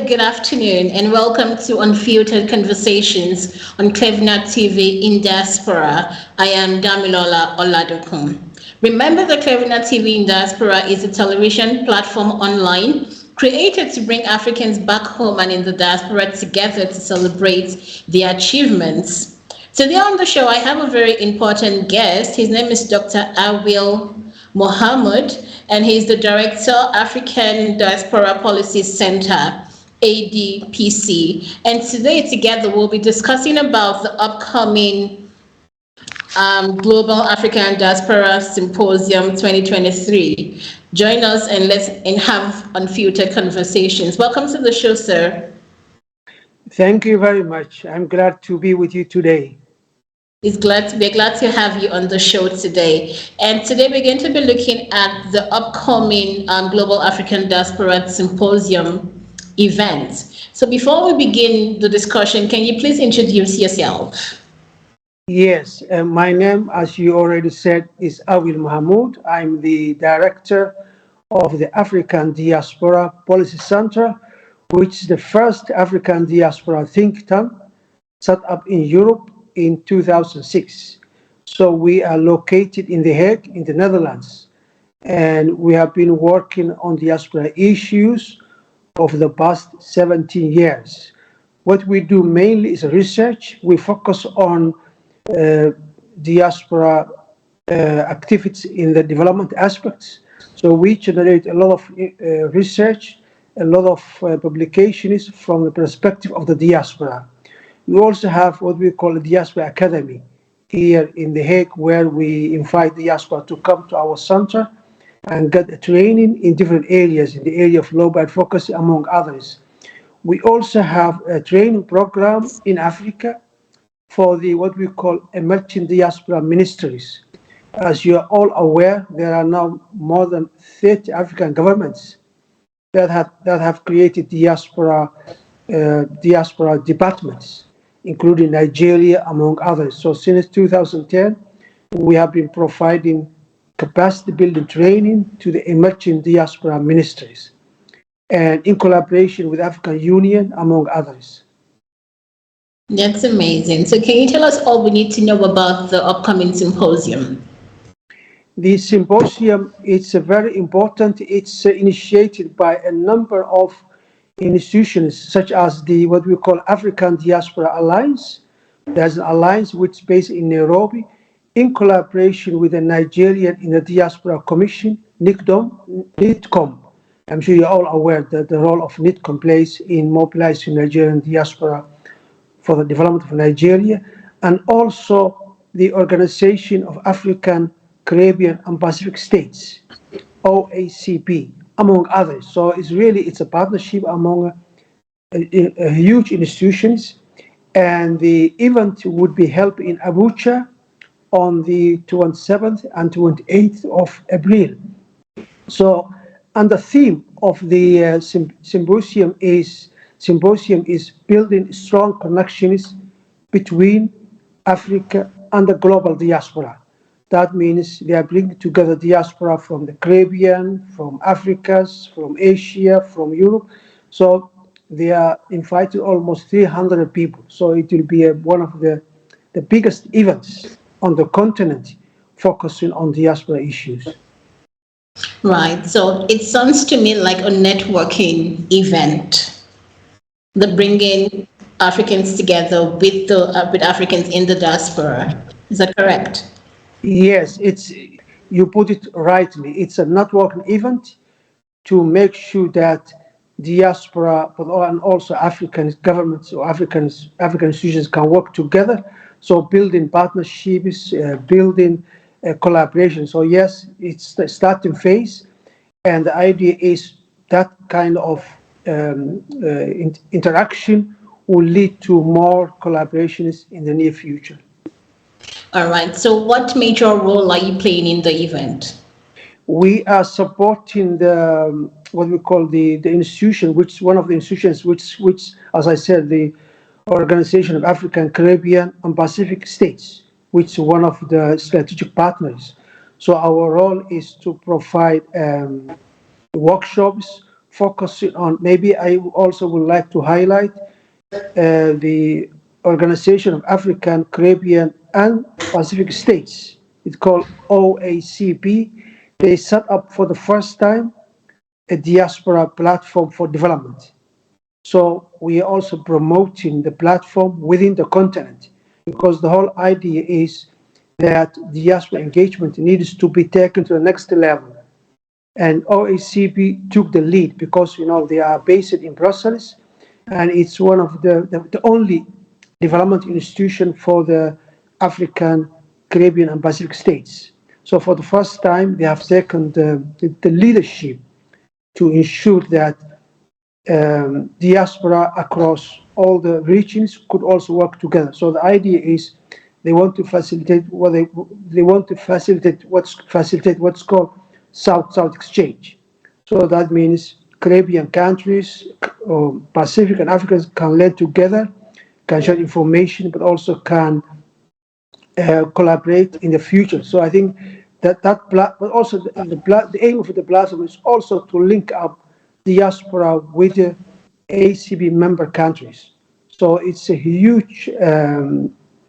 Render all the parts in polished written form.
good afternoon, and welcome to Unfiltered Conversations on Cleveland TV in Diaspora. I am Damilola Oladokun. Remember that Cleveland TV in Diaspora is a television platform online created to bring Africans back home and in the diaspora together to celebrate their achievements. Today on the show, I have a very important guest. His name is Dr. Awil Mohammed, and he's the Director, African Diaspora Policy Center, ADPC. And today together we'll be discussing about the upcoming Global African Diaspora Symposium 2023. Join us and let's have unfiltered conversations. Welcome to the show, sir. Thank you very much. I'm glad to be with you today. We're glad to have you on the show today. And today we're going to be looking at the upcoming Global African Diaspora Symposium event. So before we begin the discussion, can you please introduce yourself? Yes, my name, as you already said, is Awil Mohammed. I'm the director of the African Diaspora Policy Center, which is the first African diaspora think tank set up in Europe in 2006. So we are located in The Hague, in the Netherlands, and we have been working on diaspora issues over the past 17 years. What we do mainly is research. We focus on diaspora activities in the development aspects. So we generate a lot of research, a lot of publications from the perspective of the diaspora. We also have what we call a Diaspora Academy here in The Hague, where we invite diaspora to come to our center and get a training in different areas, in the area of global advocacy, among others. We also have a training program in Africa for the what we call emerging diaspora ministries. As you are all aware, there are now more than 30 African governments that have created diaspora departments, including Nigeria, among others. So since 2010, we have been providing capacity building training to the emerging diaspora ministries, and in collaboration with African Union, among others. That's amazing. So can you tell us all we need to know about the upcoming symposium? The symposium is very important. It's initiated by a number of institutions, such as the what we call African Diaspora Alliance. There's an alliance which is based in Nairobi, in collaboration with the Nigerian in the Diaspora Commission, NITCOM. I'm sure you're all aware that the role of NITCOM plays in mobilizing Nigerian diaspora for the development of Nigeria, and also the Organization of African, Caribbean, and Pacific States, OACP, among others. So it's a partnership among a huge institutions, and the event would be held in Abuja on the 27th and 28th of April. So, and the theme of the symposium is building strong connections between Africa and the global diaspora. That means they are bringing together diaspora from the Caribbean, from Africa, from Asia, from Europe. So they are inviting almost 300 people. So it will be one of the biggest events on the continent focusing on diaspora issues. Right. So it sounds to me like a networking event, the bringing Africans together with Africans in the diaspora. Is that correct? Yes, you put it rightly. It's a networking event to make sure that diaspora and also African governments or African institutions can work together. So building partnerships, building collaboration. So yes, it's the starting phase, and the idea is that kind of interaction will lead to more collaborations in the near future. All right. So what major role are you playing in the event? We are supporting the what we call the institution, which one of the institutions which, as I said, the Organization of African, Caribbean, and Pacific States, which is one of the strategic partners. So our role is to provide workshops focusing on, maybe I also would like to highlight the Organization of African, Caribbean, and Pacific States. It's called OACP. They set up for the first time a diaspora platform for development. So we are also promoting the platform within the continent, because the whole idea is that diaspora engagement needs to be taken to the next level. And OACP took the lead because they are based in Brussels, and it's one of the only development institution for the African, Caribbean, and Pacific states. So for the first time, they have taken the leadership to ensure that diaspora across all the regions could also work together. So the idea is they want to facilitate what's called South-South exchange. So that means Caribbean countries, Pacific and Africans can learn together, can share information, but also can collaborate in the future. So I think but also the aim of the platform is also to link up diaspora with the ACP member countries. So it's a huge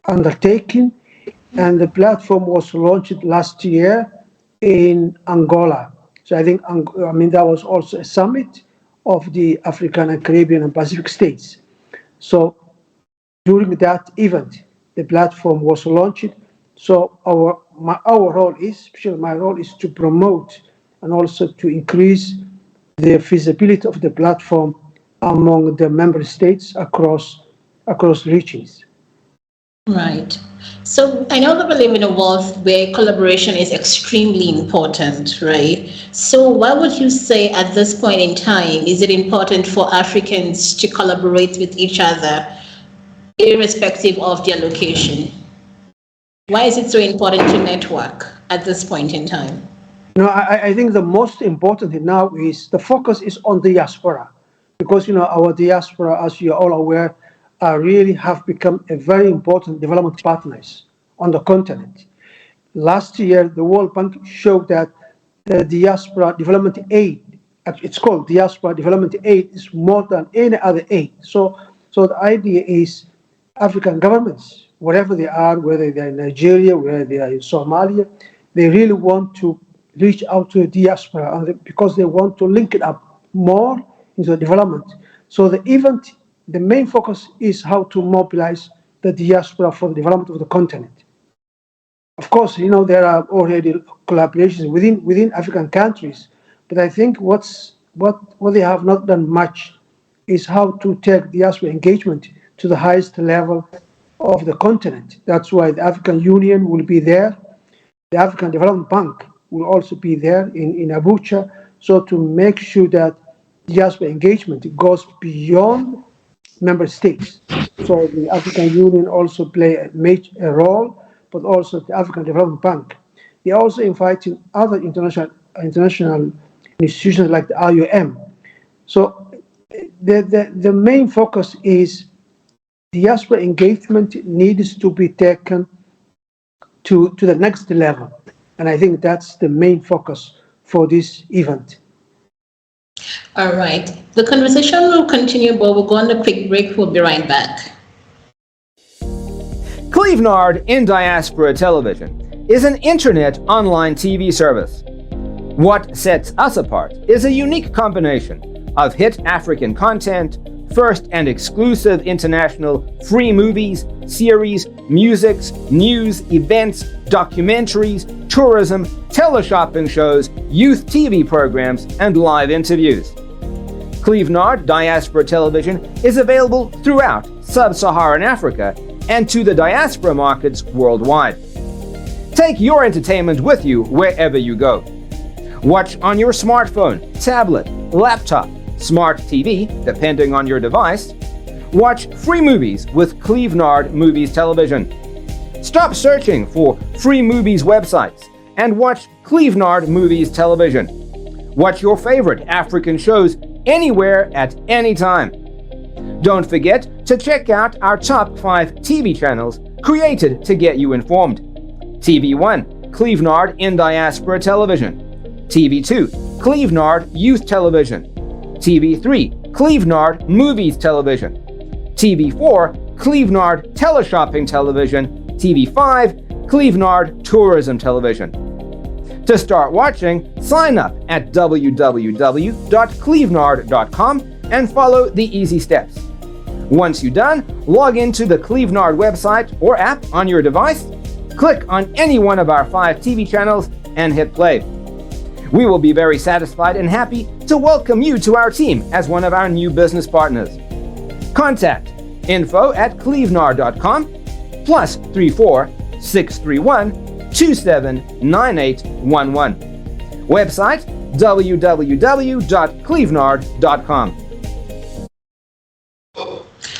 undertaking, and the platform was launched last year in Angola. So I think, that was also a summit of the African and Caribbean and Pacific states. So during that event, the platform was launched. So our role is, especially my role, is to promote and also to increase the feasibility of the platform among the member states across regions. Right. So I know that we live in a world where collaboration is extremely important, right? So what would you say at this point in time, is it important for Africans to collaborate with each other, irrespective of their location? Why is it so important to network at this point in time? I think the most important thing now is the focus is on diaspora, because our diaspora, as you're all aware, really have become a very important development partners on the continent. Last year, the World Bank showed that the diaspora development aid, it's called diaspora development aid, is more than any other aid. So the idea is African governments, wherever they are, whether they're in Nigeria, whether they are in Somalia, they really want to reach out to the diaspora because they want to link it up more into the development. So the event, the main focus is how to mobilize the diaspora for the development of the continent. Of course, there are already collaborations within African countries, but I think what they have not done much is how to take diaspora engagement to the highest level of the continent. That's why the African Union will be there. The African Development Bank will also be there in Abuja, so to make sure that diaspora engagement goes beyond member states. So the African Union also play a major role, but also the African Development Bank. They are also inviting other international institutions like the IOM. So the main focus is diaspora engagement needs to be taken to the next level. And I think that's the main focus for this event. All right. The conversation will continue, but we'll go on a quick break. We'll be right back. Clevenard in Diaspora Television is an internet online TV service. What sets us apart is a unique combination of hit African content, first and exclusive international free movies, series, musics, news, events, documentaries, tourism, teleshopping shows, youth TV programs, and live interviews. Clevenard Diaspora Television is available throughout sub-Saharan Africa and to the diaspora markets worldwide. Take your entertainment with you wherever you go. Watch on your smartphone, tablet, laptop, smart TV, depending on your device. Watch free movies with Clevenard Movies Television. Stop searching for free movies websites and watch Clevenard Movies Television. Watch your favorite African shows anywhere at any time. Don't forget to check out our top 5 TV channels created to get you informed. TV1, Clevenard in Diaspora Television. TV2, Clevenard Youth Television. TV3, Clevenard Movies Television. TV4, Clevenard Teleshopping Television. TV5, Clevenard Tourism Television. To start watching, sign up at www.clevenard.com and follow the easy steps. Once you're done, log into the Clevenard website or app on your device, click on any one of our 5 TV channels, and hit play. We will be very satisfied and happy to welcome you to our team as one of our new business partners. Contact info@clevenard.com +34 631 279811. Website www.clevenard.com.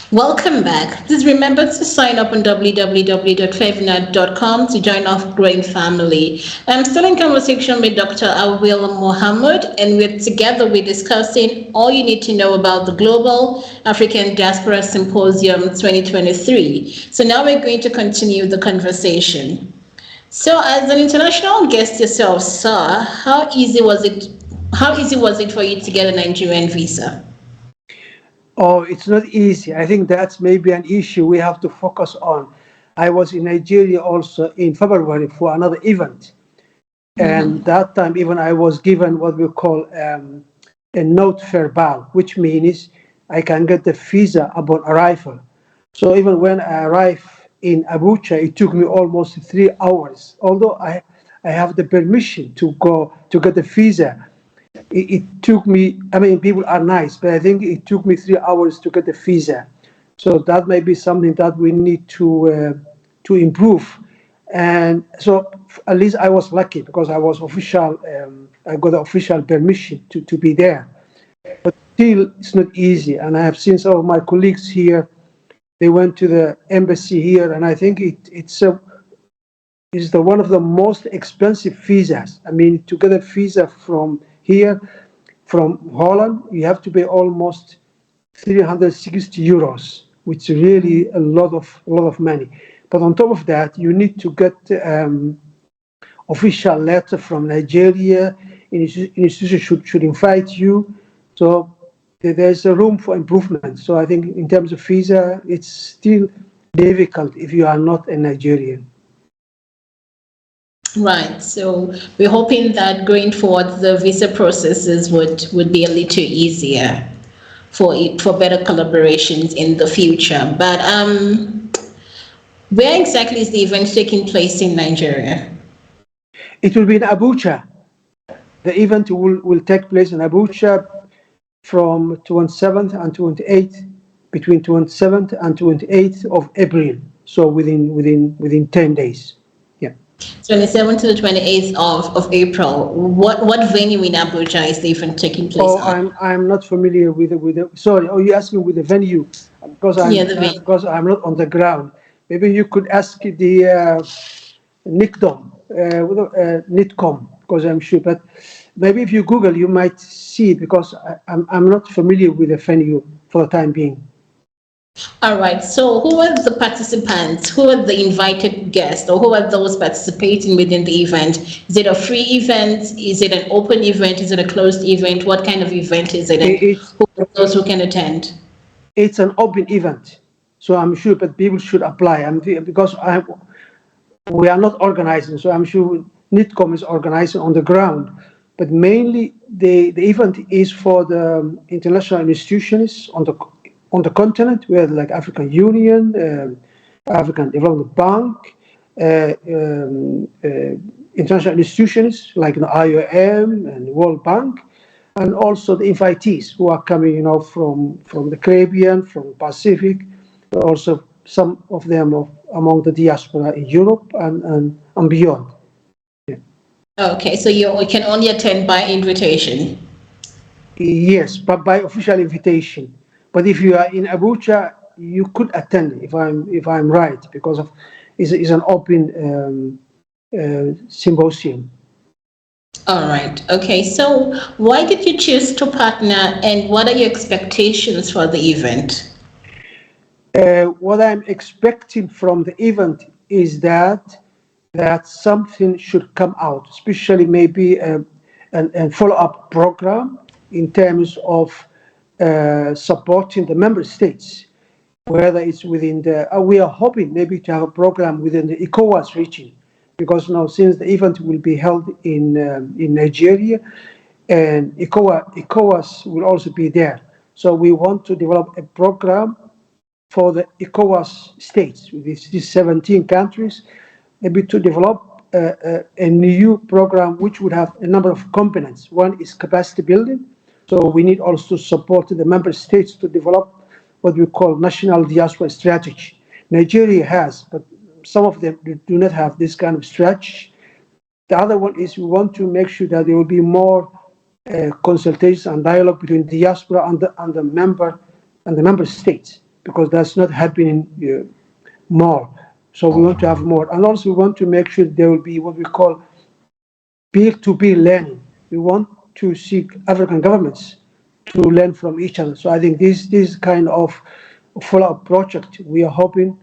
Welcome back. Please remember to sign up on www.clevenard.com to join our growing family. I'm still in conversation with Dr. Awil Mohammed, and together we're discussing all you need to know about the Global African Diaspora Symposium 2023. So now we're going to continue the conversation. So as an international guest yourself, sir, how easy was it for you to get a Nigerian visa? Oh, it's not easy. I think that's maybe an issue we have to focus on. I was in Nigeria also in February for another event. And that time even I was given what we call a note verbal, which means I can get the visa upon arrival. So even when I arrived in Abuja, it took me almost 3 hours. Although I have the permission to go to get the visa, it took me, I mean, people are nice, but I think it took me 3 hours to get the visa. So that may be something that we need to improve. And so at least I was lucky because I was official, I got the official permission to be there. But still, it's not easy. And I have seen some of my colleagues here, they went to the embassy here, and I think it's one of the most expensive visas. I mean, to get a visa from here, from Holland, you have to pay almost 360 euros, which is really a lot of money. But on top of that, you need to get official letter from Nigeria. Institution should invite you. So there's a room for improvement. So I think in terms of visa, it's still difficult if you are not a Nigerian. Right. So we're hoping that going forward, the visa processes would be a little easier for better collaborations in the future. But where exactly is the event taking place in Nigeria? It will be in Abuja. The event will take place in Abuja from 27th and 28th, between 27th and 28th of April. So within 10 days. 27th to the 28th of April. What venue in Abuja is the event taking place on? I'm not familiar with the. Sorry. Oh, you're asking with the venue because I'm not on the ground. Maybe you could ask the NITCOM because I'm sure. But maybe if you Google, you might see it because I'm not familiar with the venue for the time being. All right. So who are the participants? Who are the invited guests? Or who are those participating within the event? Is it a free event? Is it an open event? Is it a closed event? What kind of event is it? Who are those who can attend? It's an open event. So I'm sure that people should apply. Because we are not organizing. So I'm sure NITCOM is organizing on the ground. But mainly the event is for the international institutions on the continent, where like African Union, African Development Bank, international institutions like the IOM and World Bank, and also the invitees who are coming, from the Caribbean, from Pacific, but also some of them among the diaspora in Europe and beyond. Yeah. Okay, so you can only attend by invitation. Yes, but by official invitation. But if you are in Abuja, you could attend if I'm right, because it's an open symposium. All right. Okay. So why did you choose to partner, and what are your expectations for the event? What I'm expecting from the event is that something should come out, especially maybe a follow-up program in terms of supporting the member states, whether it's within the, we are hoping maybe to have a program within the ECOWAS region, because now since the event will be held in Nigeria, and ECOWAS will also be there. So we want to develop a program for the ECOWAS states, with these 17 countries, maybe to develop a new program which would have a number of components. One is capacity building. So we need also to support the member states to develop what we call national diaspora strategy. Nigeria has, but some of them do not have this kind of strategy. The other one is we want to make sure that there will be more consultations and dialogue between diaspora and the member states, because that's not happening more. So we want to have more, and also we want to make sure there will be what we call peer-to-peer learning. We want to seek African governments to learn from each other. So I think this kind of follow-up project we are hoping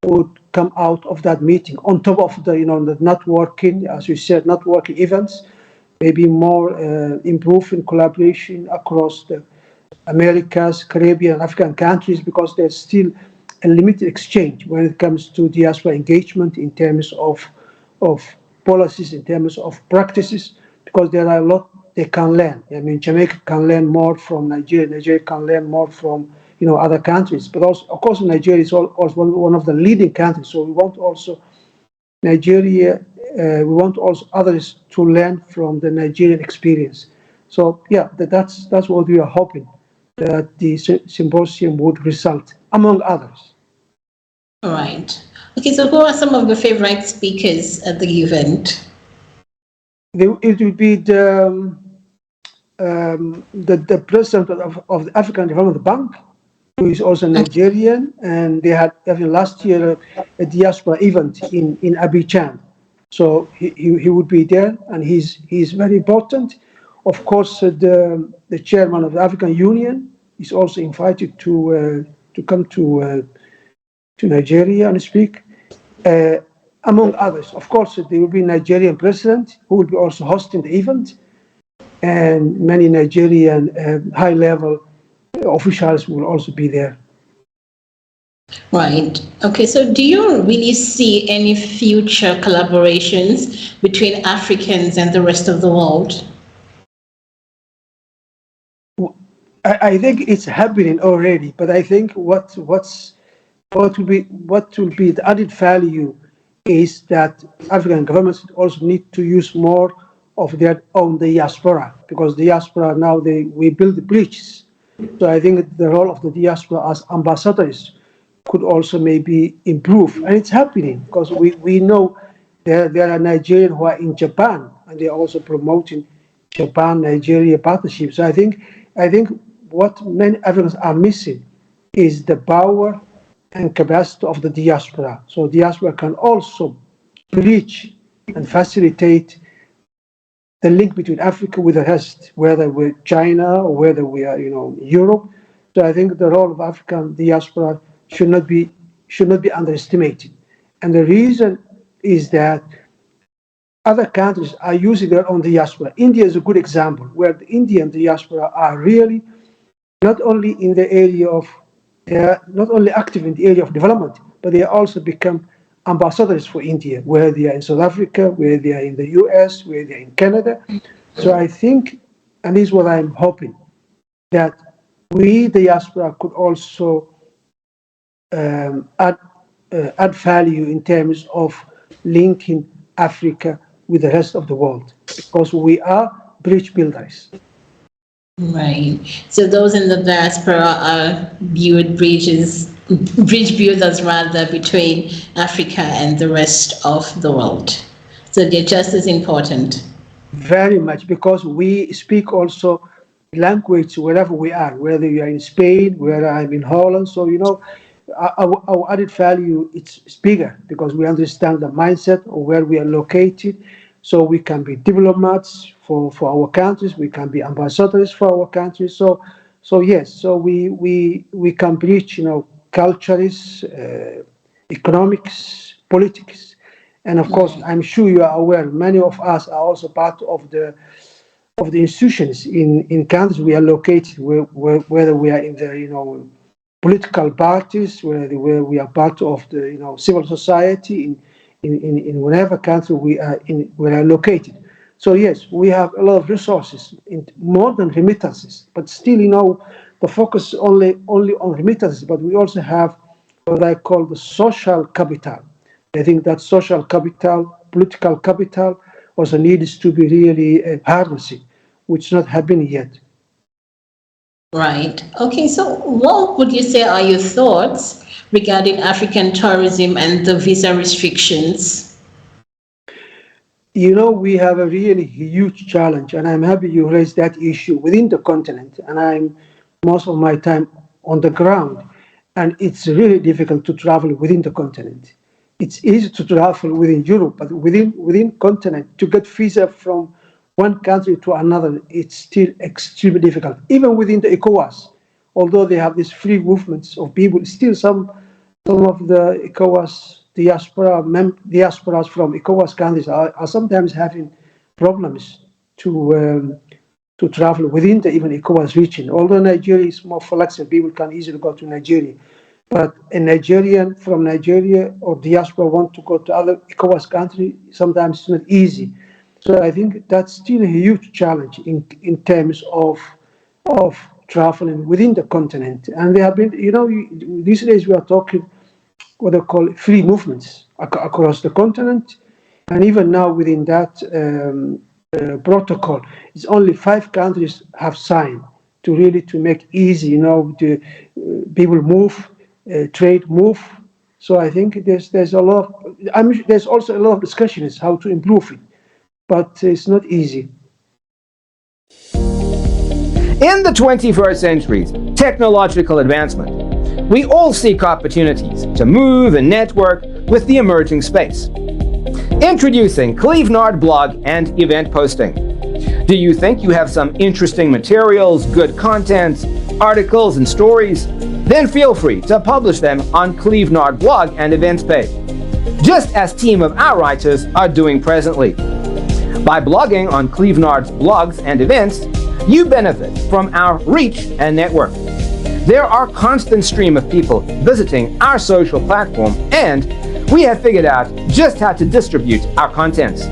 would come out of that meeting. On top of the the networking, as you said, networking events, maybe more improving collaboration across the Americas, Caribbean, and African countries, because there's still a limited exchange when it comes to diaspora engagement in terms of policies, in terms of practices, because there are a lot they can learn. I mean, Jamaica can learn more from Nigeria, Nigeria can learn more from other countries, but also, of course, Nigeria is also one of the leading countries, so we want also Nigeria, we want also others to learn from the Nigerian experience. So yeah, that's what we are hoping, that the symposium would result, among others. All right. Okay, so who are some of the favorite speakers at the event? It will be the president of the African Development Bank, who is also Nigerian, and they had last year a diaspora event in Abuja. So he would be there, and he's very important. Of course, the chairman of the African Union is also invited to come to Nigeria and speak, among others. Of course, there will be a Nigerian president who will be also hosting the event, and many Nigerian high-level officials will also be there. Right. Okay, so do you really see any future collaborations between Africans and the rest of the world? I think it's happening already, but I think what will be the added value is that African governments also need to use more of their own diaspora, because diaspora now we build the bridges. So I think the role of the diaspora as ambassadors could also maybe improve, and it's happening, because we know there are Nigerians who are in Japan, and they are also promoting Japan-Nigeria partnership. So I think what many Africans are missing is the power and capacity of the diaspora. So diaspora can also bridge and facilitate the link between Africa with the rest, whether we're China or whether we are, Europe. So I think the role of African diaspora should not be underestimated. And the reason is that other countries are using their own diaspora. India is a good example, where the Indian diaspora are really not only in the area of, they are not only active in the area of development, but they also become ambassadors for India, where they are in South Africa, where they are in the US, where they are in Canada. So I think, and this is what I'm hoping, that we diaspora could also add value in terms of linking Africa with the rest of the world, because we are bridge builders. Right. So those in the diaspora are bridge builders rather, between Africa and the rest of the world. So they're just as important. Very much, because we speak also language wherever we are, whether you are in Spain, whether I'm in Holland. So, our added value it's bigger, because we understand the mindset of where we are located. So we can be diplomats for our countries, we can be ambassadors for our countries. So yes, so we can bridge, cultures, economics, politics. And of course, I'm sure you are aware, many of us are also part of the the institutions in countries we are located, whether we are in the political parties, where we are part of the civil society in whatever country we are located. So yes, we have a lot of resources, more than remittances, but still, the focus only on remittances. But we also have what I call the social capital. I think that social capital, political capital, also needs to be really harnessed, which not happening yet. Right. Okay, so what would you say are your thoughts regarding African tourism and the visa restrictions? We have a really huge challenge, and I'm happy you raised that issue within the continent. And I'm most of my time on the ground, and it's really difficult to travel within the continent. It's easy to travel within Europe, but within continent to get visa from one country to another, it's still extremely difficult. Even within the ECOWAS, although they have these free movements of people, still some of the ECOWAS diasporas from ECOWAS countries are sometimes having problems to travel within the even ECOWAS region. Although Nigeria is more flexible, people can easily go to Nigeria. But a Nigerian from Nigeria or diaspora want to go to other ECOWAS country, sometimes it's not easy. So I think that's still a huge challenge in terms of traveling within the continent. And there have been, these days we are talking what they call free movements across the continent. And even now within that protocol, it's only 5 countries have signed to make easy, the people move, trade move. So I think there's a lot. There's also a lot of discussions how to improve it, but it's not easy. In the 21st century's technological advancement, we all seek opportunities to move and network with the emerging space. Introducing Clevenard blog and event posting. Do you think you have some interesting materials, good content, articles, and stories? Then feel free to publish them on Clevenard blog and events page, just as team of our writers are doing presently. By blogging on Clevenard's blogs and events, you benefit from our reach and network. There are a constant stream of people visiting our social platform, and we have figured out just how to distribute our contents.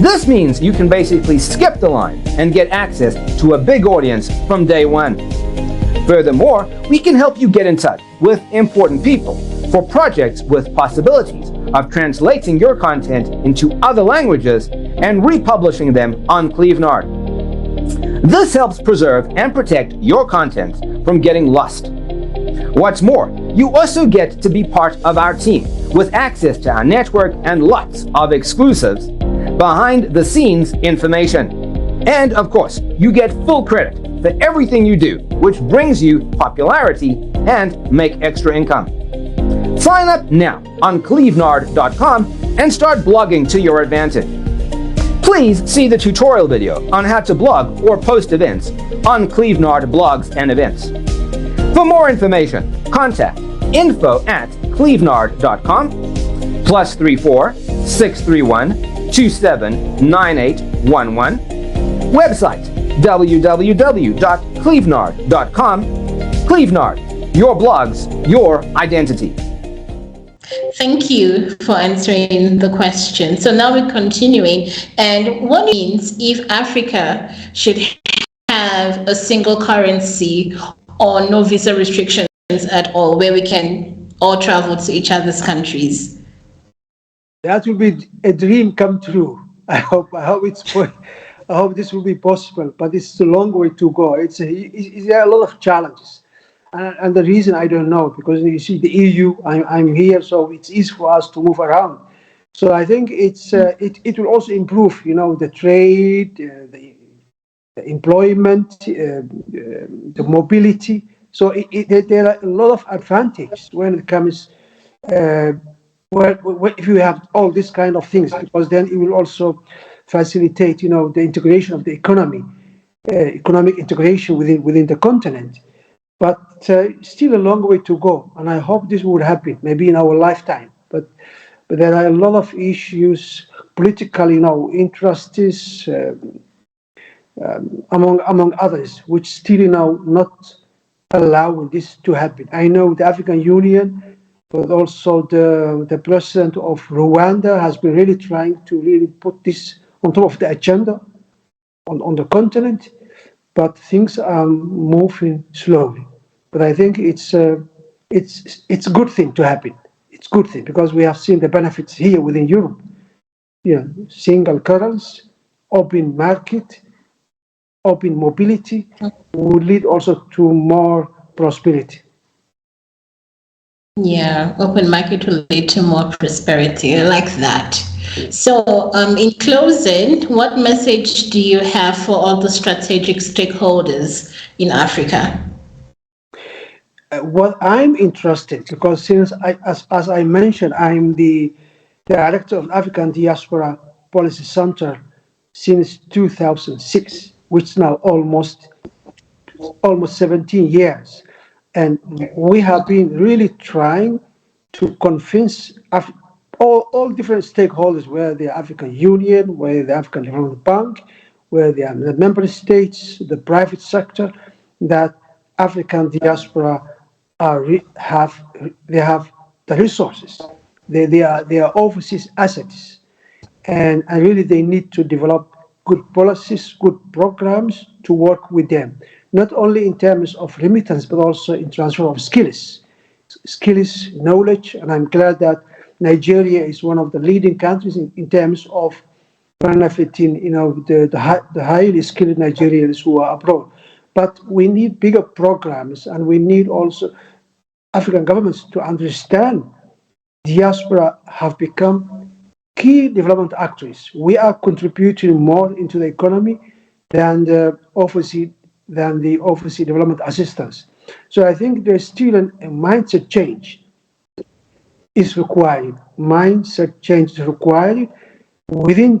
This means you can basically skip the line and get access to a big audience from day one. Furthermore, we can help you get in touch with important people for projects with possibilities of translating your content into other languages and republishing them on Clevenard. This helps preserve and protect your content from getting lost. What's more, you also get to be part of our team with access to our network and lots of exclusives, behind the scenes information. And of course, you get full credit for everything you do, which brings you popularity and make extra income. Sign up now on clevenard.com and start blogging to your advantage. Please see the tutorial video on how to blog or post events on Clevenard Blogs and Events. For more information, contact info@clevenard.com +34 631 279811. Website www.clevenard.com. Clevenard, your blogs, your identity. Thank you for answering the question. So now we're continuing. And what means if Africa should have a single currency or no visa restrictions at all, where we can all travel to each other's countries? That will be a dream come true. I hope this will be possible, but it's a long way to go. There are a lot of challenges. And the reason I don't know, because you see the EU, I'm here, so it's easy for us to move around. So I think it will also improve, the trade, the employment, the mobility. So there are a lot of advantages when it comes, if you have all these kind of things, because then it will also facilitate, the integration of the economic integration within the continent. But still a long way to go, and I hope this will happen, maybe in our lifetime. But there are a lot of issues, political, interests, among others, which still now not allowing this to happen. I know the African Union, but also the president of Rwanda has been really trying to really put this on top of the agenda on the continent, but things are moving slowly. But I think it's a good thing to happen. It's a good thing because we have seen the benefits here within Europe. Single currency, open market, open mobility will lead also to more prosperity. Yeah, open market will lead to more prosperity. I like that. So, in closing, what message do you have for all the strategic stakeholders in Africa? What I'm interested, because since as I mentioned, I'm the director of African Diaspora Policy Center since 2006, which now almost 17 years. And we have been really trying to convince all different stakeholders, whether the African Union, whether the African Development Bank, whether the member states, the private sector, that African diaspora have the resources. They are overseas assets, and really they need to develop good policies, good programs to work with them, not only in terms of remittance, but also in transfer of skills, knowledge. And I'm glad that Nigeria is one of the leading countries in terms of benefiting, the highly skilled Nigerians who are abroad. But we need bigger programs, and we need also African governments to understand diaspora have become key development actors. We are contributing more into the economy than the overseas development assistance. So I think there's still a mindset change is required. Mindset change is required within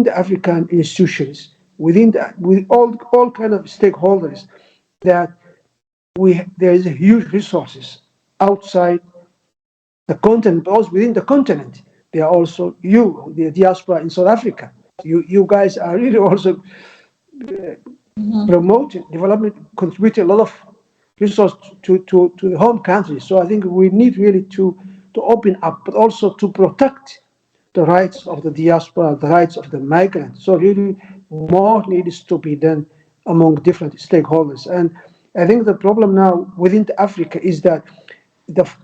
the African institutions, with all kind of stakeholders, that there is huge resources outside the continent, but also within the continent. There are also the diaspora in South Africa. You guys are really also promoting development, contributing a lot of resources to the home country. So I think we need really to open up, but also to protect the rights of the diaspora, the rights of the migrants. So really more needs to be done among different stakeholders. And I think the problem now within Africa is that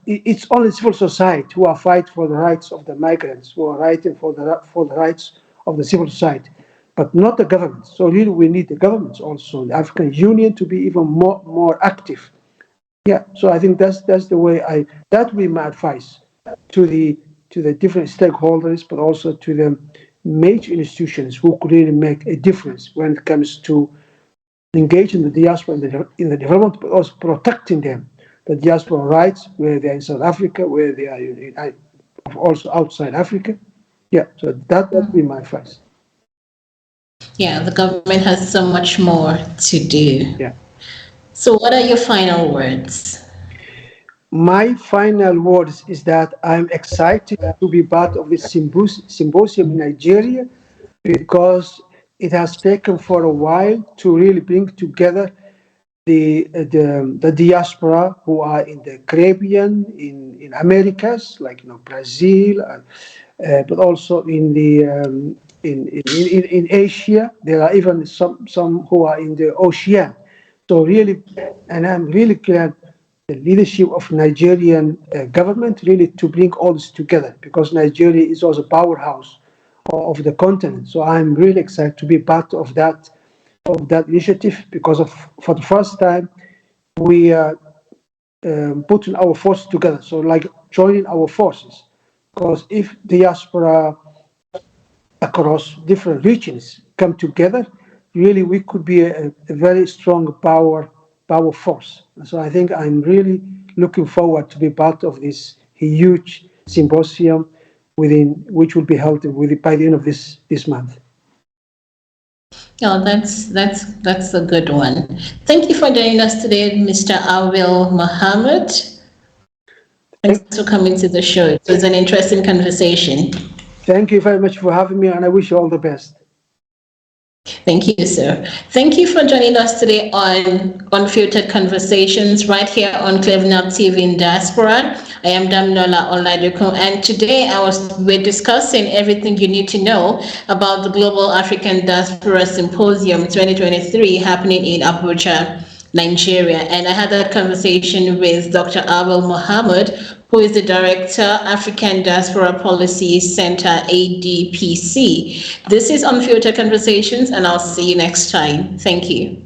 it's only civil society who are fighting for the rights of the migrants, who are fighting for the rights of the civil society, but not the government. So really we need the governments also, the African Union, to be even more active. Yeah, so I think that's the way that would be my advice to the different stakeholders, but also to the major institutions who could really make a difference when it comes to engaging the diaspora in the development, but also protecting them, the diaspora rights, where they are in South Africa, where they are also outside Africa. Yeah, so that would be my advice. Yeah, the government has so much more to do. Yeah. So what are your final words? My final words is that I'm excited to be part of this symposium in Nigeria, because it has taken for a while to really bring together the diaspora who are in the Caribbean, in Americas, like Brazil, but also in Asia. There are even some who are in the ocean. So really, and I'm really glad the leadership of Nigerian government really to bring all this together, because Nigeria is also a powerhouse of the continent. So I'm really excited to be part of that initiative, because for the first time we are putting our forces together. So like joining our forces, because if diaspora across different regions come together, really we could be a very strong power force. So I think I'm really looking forward to be part of this huge symposium which will be held by the end of this month. Oh, that's a good one. Thank you for joining us today, Mr. Awil Mohammed. Thanks for coming to the show. It was an interesting conversation. Thank you very much for having me, and I wish you all the best. Thank you, sir. Thank you for joining us today on Unfiltered Conversations right here on Cleveland TV in Diaspora. I am Damilola Oladejo, and today we're discussing everything you need to know about the Global African Diaspora Symposium 2023 happening in Abuja, Nigeria. And I had that conversation with Dr. Abel Mohammed, who is the Director, African Diaspora Policy Center, ADPC. This is Unfiltered Conversations, and I'll see you next time. Thank you.